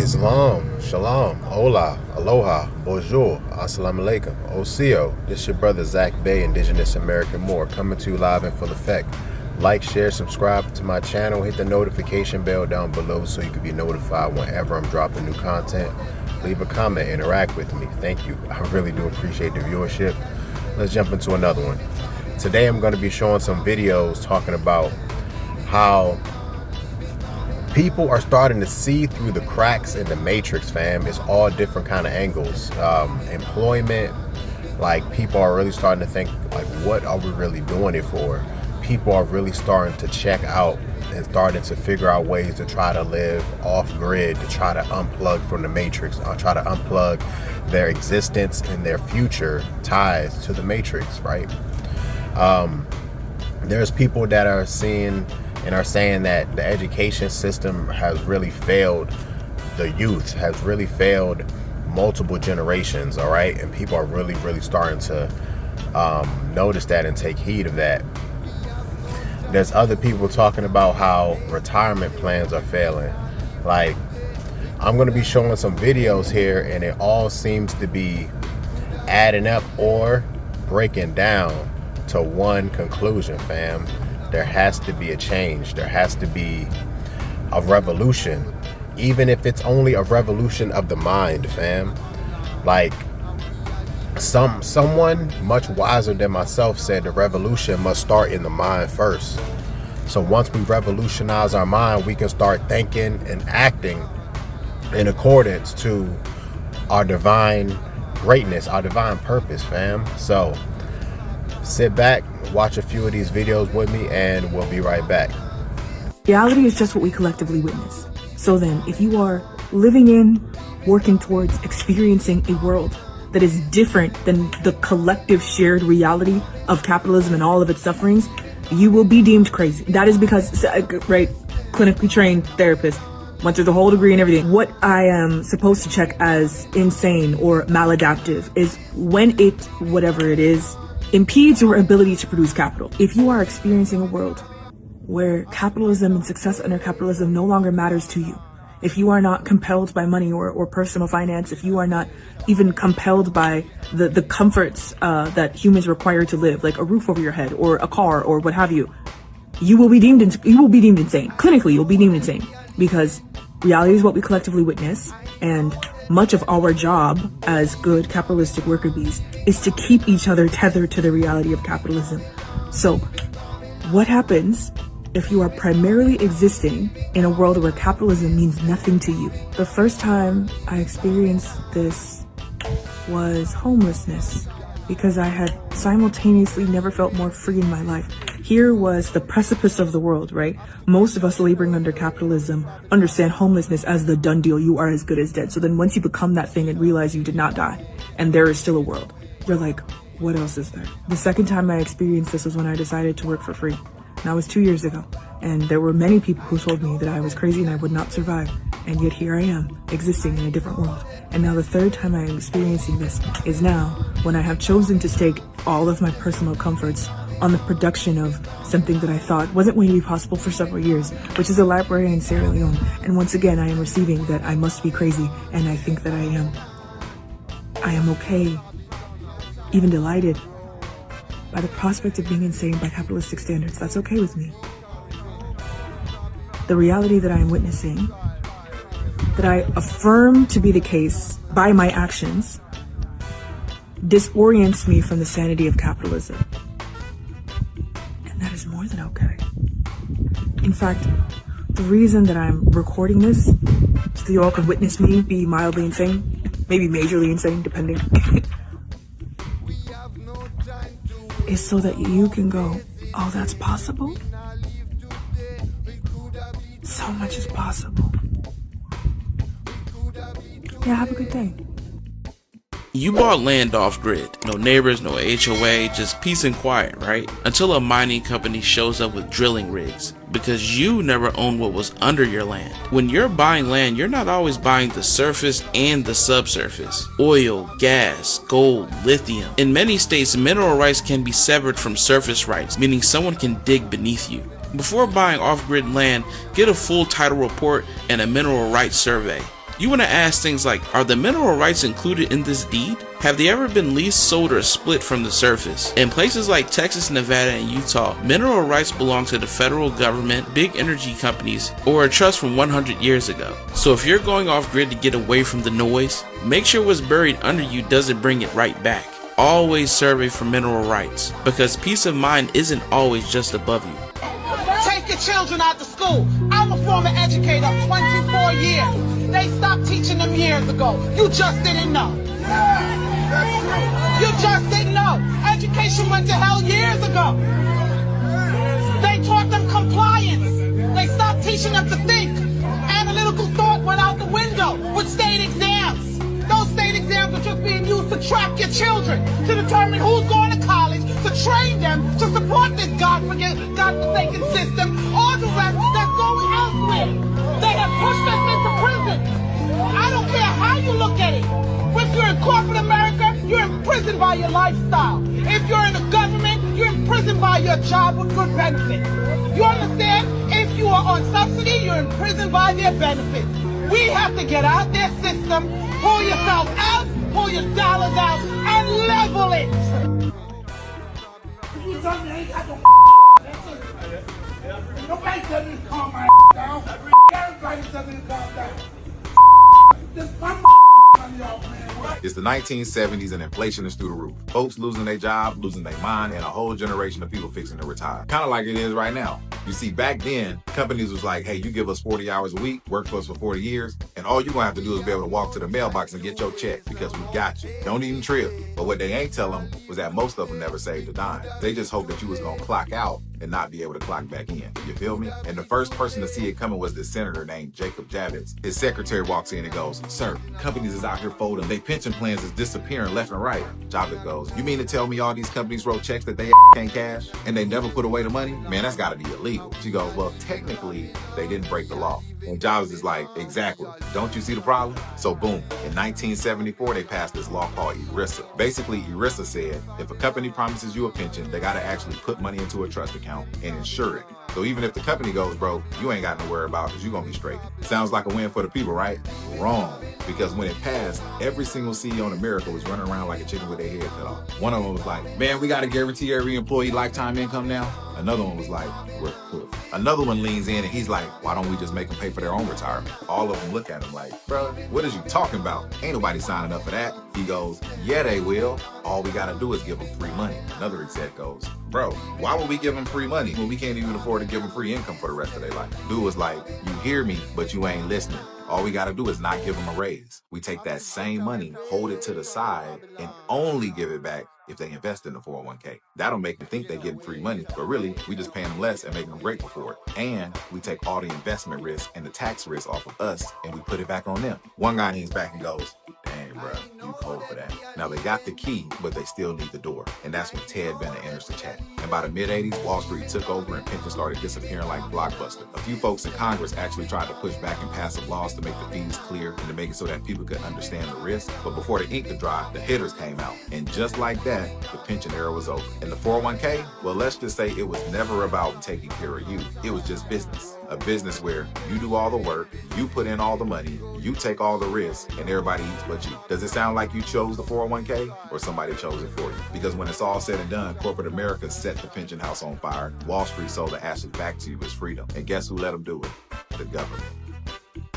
Islam, Shalom, Hola, Aloha, Bonjour, Assalamu Alaikum, Osio. This your brother Zach Bay, Indigenous American Moor, coming to you live in full effect. Like, share, subscribe to my channel, hit the notification bell down below so you can be notified whenever I'm dropping new content. Leave a comment, interact with me. Thank you. I really do appreciate the viewership. Let's jump into another one. Today I'm going to be showing some videos talking about how people are starting to see through the cracks in the matrix, fam. It's all different kind of angles. Employment, like people are really starting to think, like, what are we really doing it for? People are really starting to check out and starting to figure out ways to try to live off grid, to try to unplug from the matrix, or try to unplug their existence and their future ties to the matrix, right? There's people that are seeing and are saying that the education system has really failed the youth, has really failed multiple generations, all right? And people are really starting to notice that and take heed of that. There's other people talking about how retirement plans are failing. Like, I'm going to be showing some videos here, and it all seems to be adding up or breaking down to one conclusion, fam. There has to be a change. There has to be a revolution, even if it's only a revolution of the mind, fam. Like, someone much wiser than myself said the revolution must start in the mind first. So once we revolutionize our mind, we can start thinking and acting in accordance to our divine greatness, our divine purpose, fam. So sit back, watch a few of these videos with me, and we'll be right back. Reality is just what we collectively witness. So then, if you are living in, working towards, experiencing a world that is different than the collective shared reality of capitalism and all of its sufferings, you will be deemed crazy. That is because, right, clinically trained therapist, went through the whole degree and everything. What I am supposed to check as insane or maladaptive is when it, whatever it is, impedes your ability to produce capital. If you are experiencing a world where capitalism and success under capitalism no longer matters to you, if you are not compelled by money or personal finance, if you are not even compelled by the comforts that humans require to live, like a roof over your head or a car or what have you, you will be deemed insane. Clinically, you'll be deemed insane, because reality is what we collectively witness, and much of our job as good capitalistic worker bees is to keep each other tethered to the reality of capitalism. So what happens if you are primarily existing in a world where capitalism means nothing to you? The first time I experienced this was homelessness, because I had simultaneously never felt more free in my life. Here was the precipice of the world, right? Most of us laboring under capitalism understand homelessness as the done deal. You are as good as dead. So then once you become that thing and realize you did not die and there is still a world, you're like, what else is there? The second time I experienced this was when I decided to work for free. And that was 2 years ago. And there were many people who told me that I was crazy and I would not survive. And yet here I am, existing in a different world. And now the third time I am experiencing this is now, when I have chosen to stake all of my personal comforts on the production of something that I thought wasn't going to be possible for several years, which is a library in Sierra Leone. And once again, I am receiving that I must be crazy, and I think that I am. I am okay, even delighted by the prospect of being insane by capitalistic standards. That's okay with me. The reality that I am witnessing, that I affirm to be the case by my actions, disorients me from the sanity of capitalism. And that is more than okay. In fact, the reason that I'm recording this, so that you all can witness me be mildly insane, maybe majorly insane, depending, is so that you can go, oh, that's possible? So much is possible. Yeah, have a good day. You bought land off grid, no neighbors, no HOA, just peace and quiet, right? Until a mining company shows up with drilling rigs, because you never owned what was under your land. When you're buying land, you're not always buying the surface and the subsurface. Oil, gas, gold, lithium. In many states, mineral rights can be severed from surface rights, meaning someone can dig beneath you. Before buying off-grid land, get a full title report and a mineral rights survey. You want to ask things like, are the mineral rights included in this deed? Have they ever been leased, sold, or split from the surface? In places like Texas, Nevada, and Utah, mineral rights belong to the federal government, big energy companies, or a trust from 100 years ago. So if you're going off grid to get away from the noise, make sure what's buried under you doesn't bring it right back. Always survey for mineral rights, because peace of mind isn't always just above you. Take your children out to school. I'm a former educator, 24 years. They stopped teaching them years ago. You just didn't know. You just didn't know. Education went to hell years ago. They taught them compliance. They stopped teaching them to think. Analytical thought went out the window with state exams. Those state exams are just being used to track your children, to determine who's going to college, to train them, to support this godforsaken system, all the rest that's going elsewhere. They have pushed us into prison. I don't care how you look at it. If you're in corporate America, you're imprisoned by your lifestyle. If you're in the government, you're imprisoned by your job with good benefits. You understand? If you are on subsidy, you're imprisoned by their benefits. We have to get out their system, pull yourself out, pull your dollars out, and level it. You tell me I ain't got no nobody tell me to calm my down. Everybody tell me to calm down. This my It's the 1970s and inflation is through the roof. Folks losing their job, losing their mind, and a whole generation of people fixing to retire. Kind of like it is right now. You see, back then, companies was like, hey, you give us 40 hours a week, work for us for 40 years, and all you're going to have to do is be able to walk to the mailbox and get your check because we got you. Don't even trip. But what they ain't tell them was that most of them never saved a dime. They just hoped that you was going to clock out and not be able to clock back in. You feel me? And the first person to see it coming was this senator named Jacob Javits. His secretary walks in and goes, sir, companies is out here folding. They pension plans is disappearing left and right. Javits goes, you mean to tell me all these companies wrote checks that they can't cash and they never put away the money? Man, that's got to be illegal. She goes, well, technically, they didn't break the law. And Jobs is like, exactly. Don't you see the problem? So boom, in 1974, they passed this law called ERISA. Basically, ERISA said, if a company promises you a pension, they got to actually put money into a trust account and insure it. So even if the company goes broke, you ain't got to worry about because you're going to be straight. Sounds like a win for the people, right? Wrong. Because when it passed, every single CEO in America was running around like a chicken with their head cut off. One of them was like, man, we got to guarantee every employee lifetime income now. Another one was like, we're cooked. Another one leans in and he's like, why don't we just make them pay for their own retirement? All of them look at him like, bro, what is you talking about? Ain't nobody signing up for that. He goes, yeah, they will. All we got to do is give them free money. Another exec goes, bro, why would we give them free money when we can't even afford to give them free income for the rest of their life? Dude was like, you hear me, but you ain't listening. All we got to do is not give them a raise. We take that same money, hold it to the side, and only give it back if they invest in the 401k. That'll make them think they're getting free money, but really, we just paying them less and making them grateful for it. And we take all the investment risk and the tax risk off of us, and we put it back on them. One guy leans back and goes, dang, bro, you cold for that. Now, they got the key, but they still need the door. And that's when Ted Bennett enters the chat. And by the mid-'80s, Wall Street took over and pensions started disappearing like Blockbuster. A few folks in Congress actually tried to push back and pass some laws to make the fees clear and to make it so that people could understand the risk. But before the ink could dry, the hitters came out. And just like that, the pension era was over. And the 401k, well, let's just say it was never about taking care of you. It was just business. A business where you do all the work, you put in all the money, you take all the risk, and everybody eats but you. Does it sound like you chose the 401k or somebody chose it for you? Because when it's all said and done, corporate America set the pension house on fire. Wall Street sold the ashes back to you as freedom. And guess who let them do it? The government.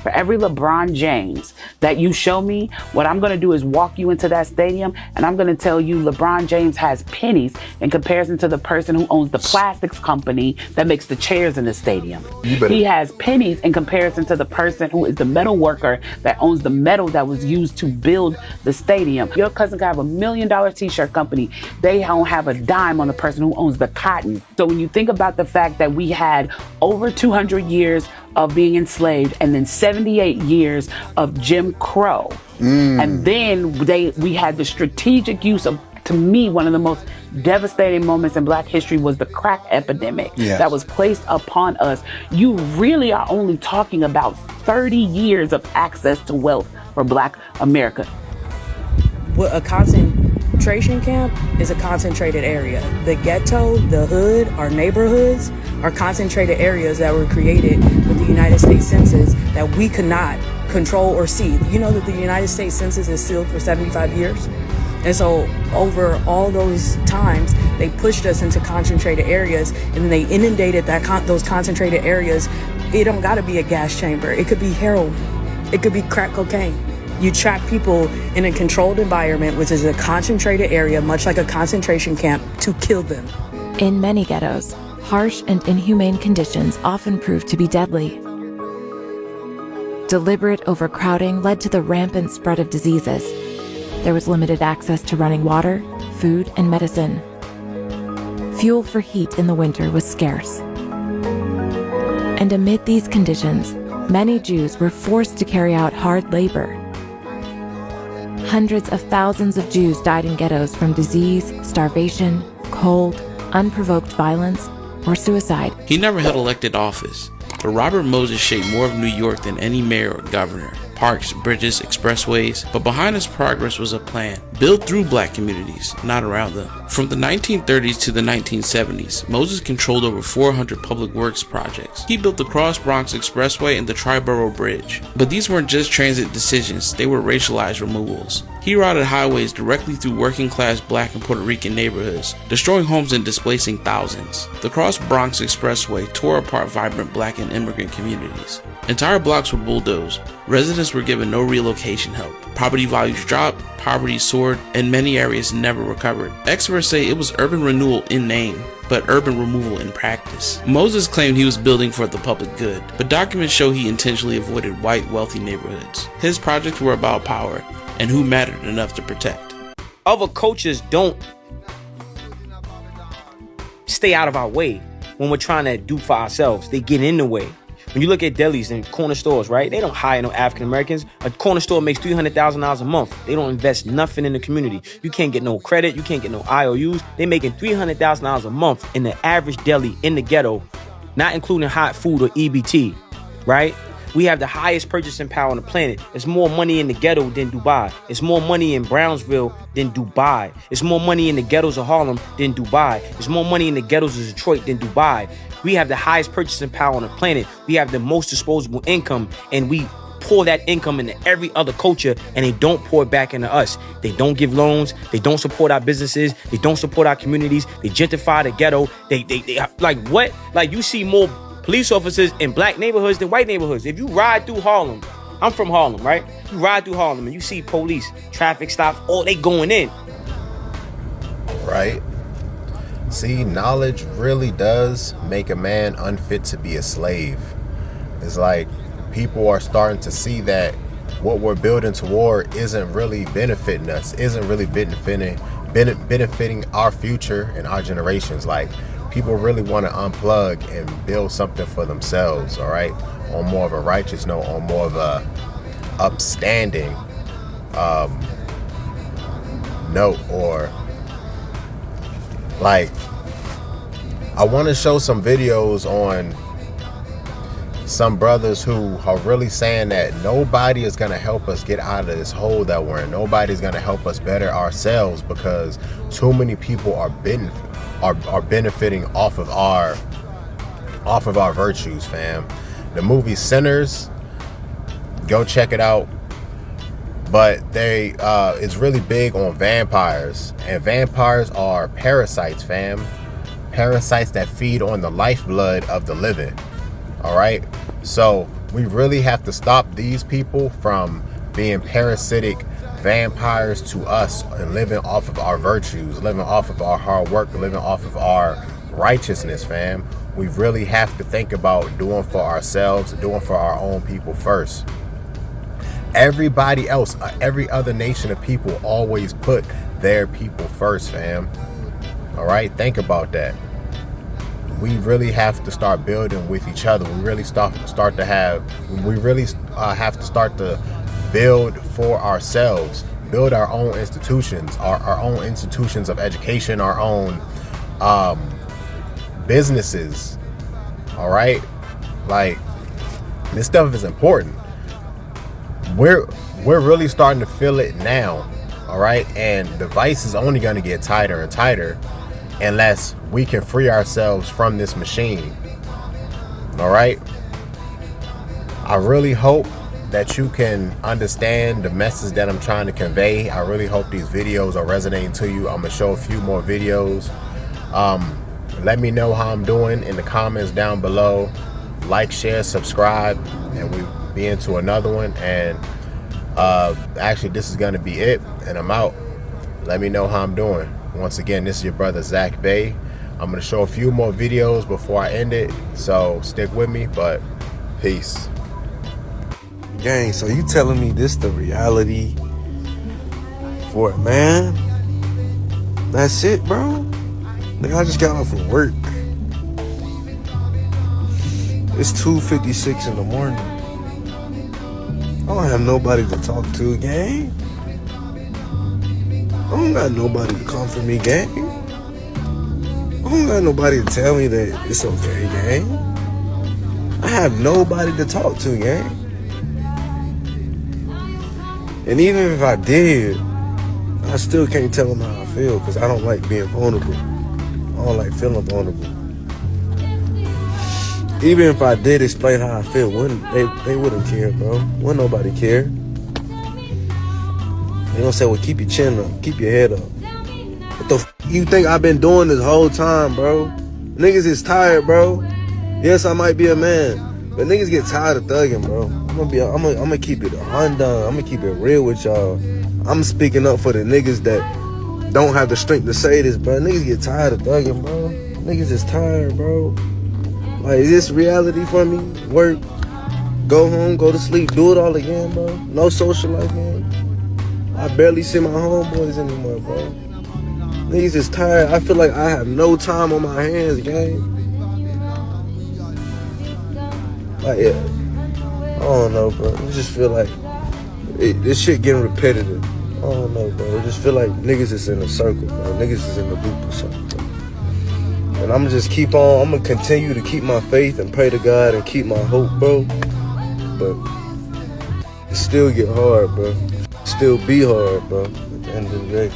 For every LeBron James that you show me, what I'm going to do is walk you into that stadium and I'm going to tell you LeBron James has pennies in comparison to the person who owns the plastics company that makes the chairs in the stadium. He has pennies in comparison to the person who is the metal worker that owns the metal that was used to build the stadium. Your cousin could have $1 million t-shirt company. They don't have a dime on the person who owns the cotton. So when you think about the fact that we had over 200 years of being enslaved and then 78 years of Jim Crow. And then we had the strategic use of, to me, one of the most devastating moments in Black history was the crack epidemic that was placed upon us. You really are only talking about 30 years of access to wealth for Black America. What a concentration camp is a concentrated area. The ghetto, the hood, our neighborhoods are concentrated areas that were created with the United States Census that we could not control or see. You know that the United States Census is sealed for 75 years? And so over all those times, they pushed us into concentrated areas, and then they inundated those concentrated areas. It don't gotta be a gas chamber. It could be heroin. It could be crack cocaine. You trap people in a controlled environment, which is a concentrated area, much like a concentration camp, to kill them. In many ghettos, harsh and inhumane conditions often prove to be deadly. Deliberate overcrowding led to the rampant spread of diseases. There was limited access to running water, food, and medicine. Fuel for heat in the winter was scarce. And amid these conditions, many Jews were forced to carry out hard labor. Hundreds of thousands of Jews died in ghettos from disease, starvation, cold, unprovoked violence, or suicide. He never held elected office, but Robert Moses shaped more of New York than any mayor or governor. Parks, bridges, expressways, but behind his progress was a plan, built through black communities, not around them. From the 1930s to the 1970s, Moses controlled over 400 public works projects. He built the Cross Bronx Expressway and the Triborough Bridge. But these weren't just transit decisions, they were racialized removals. He routed highways directly through working class black and Puerto Rican neighborhoods, destroying homes and displacing thousands. The Cross Bronx Expressway tore apart vibrant black and immigrant communities. Entire blocks were bulldozed. Residents were given no relocation help. Property values dropped, poverty soared, and many areas never recovered. Experts say it was urban renewal in name, but urban removal in practice. Moses claimed he was building for the public good, but documents show he intentionally avoided white, wealthy neighborhoods. His projects were about power and who mattered enough to protect. Other cultures don't stay out of our way when we're trying to do for ourselves. They get in the way. When you look at delis and corner stores, right? They don't hire no African Americans. A corner store makes $300,000 a month. They don't invest nothing in the community. You can't get no credit. You can't get no IOUs. They making $300,000 a month in the average deli in the ghetto, not including hot food or EBT, right? We have the highest purchasing power on the planet. There's more money in the ghetto than Dubai. It's more money in Brownsville than Dubai. It's more money in the ghettos of Harlem than Dubai. There's more money in the ghettos of Detroit than Dubai. We have the highest purchasing power on the planet. We have the most disposable income, and we pour that income into every other culture, and they don't pour it back into us. They don't give loans. They don't support our businesses. They don't support our communities. They gentrify the ghetto. They like what? Like you see more police officers in black neighborhoods than white neighborhoods. If you ride through Harlem, I'm from Harlem, right? You ride through Harlem and you see police, traffic stops, oh, they going in. Right? See, knowledge really does make a man unfit to be a slave. It's like people are starting to see that what we're building toward isn't really benefiting us, isn't really benefiting our future and our generations. Like, people really want to unplug and build something for themselves, all right? On more of a righteous note, on more of a upstanding note, or like, I want to show some videos on some brothers who are really saying that nobody is going to help us get out of this hole that we're in. Nobody's going to help us better ourselves because too many people are benefiting off of our virtues, fam. The movie Sinners, go check it out. But it's really big on vampires, and vampires are parasites, fam. Parasites that feed on the lifeblood of the living. All right, so we really have to stop these people from being parasitic vampires to us and living off of our virtues, living off of our hard work, living off of our righteousness, fam. We really have to think about doing for ourselves, doing for our own people first. Everybody else, every other nation of people always put their people first, fam. All right, think about that. We really have to start building with each other. We really have to start to build for ourselves, build our own institutions, our own institutions of education, our own businesses. All right, like, this stuff is important. We're really starting to feel it now. All right, and the vice is only going to get tighter and tighter unless we can free ourselves from this machine. All right, I really hope that you can understand the message that I'm trying to convey. I really hope these videos are resonating to you. I'm gonna show a few more videos. Let me know how I'm doing in the comments down below. Like, share, subscribe, and we'll be into another one. And actually, this is gonna be it, and I'm out. Let me know how I'm doing. Once again, this is your brother Zach Bay. I'm gonna show a few more videos before I end it, so stick with me, but peace. Gang, so you telling me this the reality for a man? That's it, bro? Nigga, I just got off of work. It's 2:56 in the morning. I don't have nobody to talk to, gang. I don't got nobody to comfort me, gang. I don't got nobody to tell me that it's okay, gang. I have nobody to talk to, gang. And even if I did, I still can't tell them how I feel because I don't like being vulnerable. I don't like feeling vulnerable. Even if I did explain how I feel, they wouldn't care, bro. Wouldn't nobody care. They gonna say, well, keep your chin up, keep your head up. What the f you think I've been doing this whole time, bro? Niggas is tired, bro. Yes, I might be a man, but niggas get tired of thugging, bro. I'm gonna keep it undone. I'm gonna keep it real with y'all. I'm speaking up for the niggas that don't have the strength to say this, bro. Niggas get tired of thugging, bro. Niggas is tired, bro. Like, is this reality for me? Work, go home, go to sleep, do it all again, bro. No social life, man. I barely see my homeboys anymore, bro. Niggas is tired. I feel like I have no time on my hands, gang. Like, yeah. I don't know, bro. I just feel like this shit getting repetitive. I don't know, bro. I just feel like niggas is in a circle, bro. Niggas is in the loop or something, bro. And I'm just I'm gonna continue to keep my faith and pray to God and keep my hope, bro. But it still get hard, bro. Still be hard, bro, at the end of the day.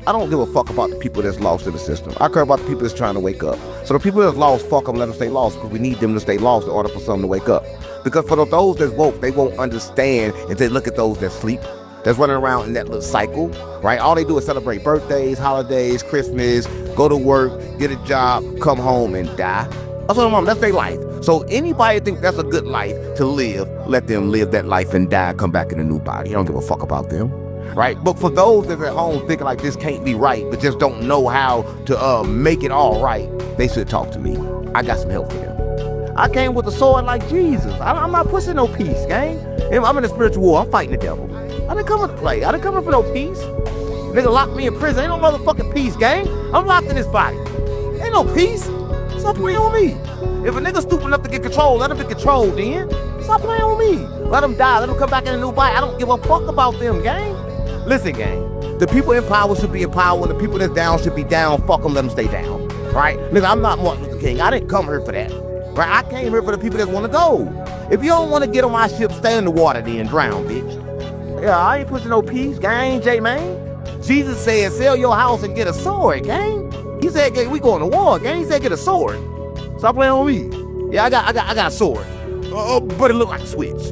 I don't give a fuck about the people that's lost in the system. I care about the people that's trying to wake up. So the people that's lost, fuck them, let them stay lost, because we need them to stay lost in order for some to wake up. Because for those that's woke, they won't understand if they look at those that sleep, that's running around in that little cycle, right? All they do is celebrate birthdays, holidays, Christmas, go to work, get a job, come home and die. That's their life. So anybody think that's a good life to live, let them live that life and die, come back in a new body. You don't give a fuck about them, right? But for those that are at home thinking like this can't be right, but just don't know how to make it all right, they should talk to me. I got some help for them. I came with a sword like Jesus. I'm not pushing no peace, gang. I'm in a spiritual war. I'm fighting the devil. I didn't come to play. I didn't come here for no peace. Nigga locked me in prison. Ain't no motherfucking peace, gang. I'm locked in this body. Ain't no peace. Stop playing on me. If a nigga stupid enough to get controlled, let him be controlled then. Stop playing on me. Let him die. Let him come back in a new body. I don't give a fuck about them, gang. Listen, gang. The people in power should be in power, and the people that's down should be down. Fuck them, let them stay down. Right? Nigga, I'm not Martin Luther King. I didn't come here for that. Right? I came here for the people that want to go. If you don't want to get on my ship, stay in the water then, drown, bitch. Yeah, I ain't pushing no peace, gang, J-Man. Jesus said, sell your house and get a sword, gang. He said, we going to war, gang. He said, get a sword. Stop playing on me. Yeah, I got a sword. But it look like a switch.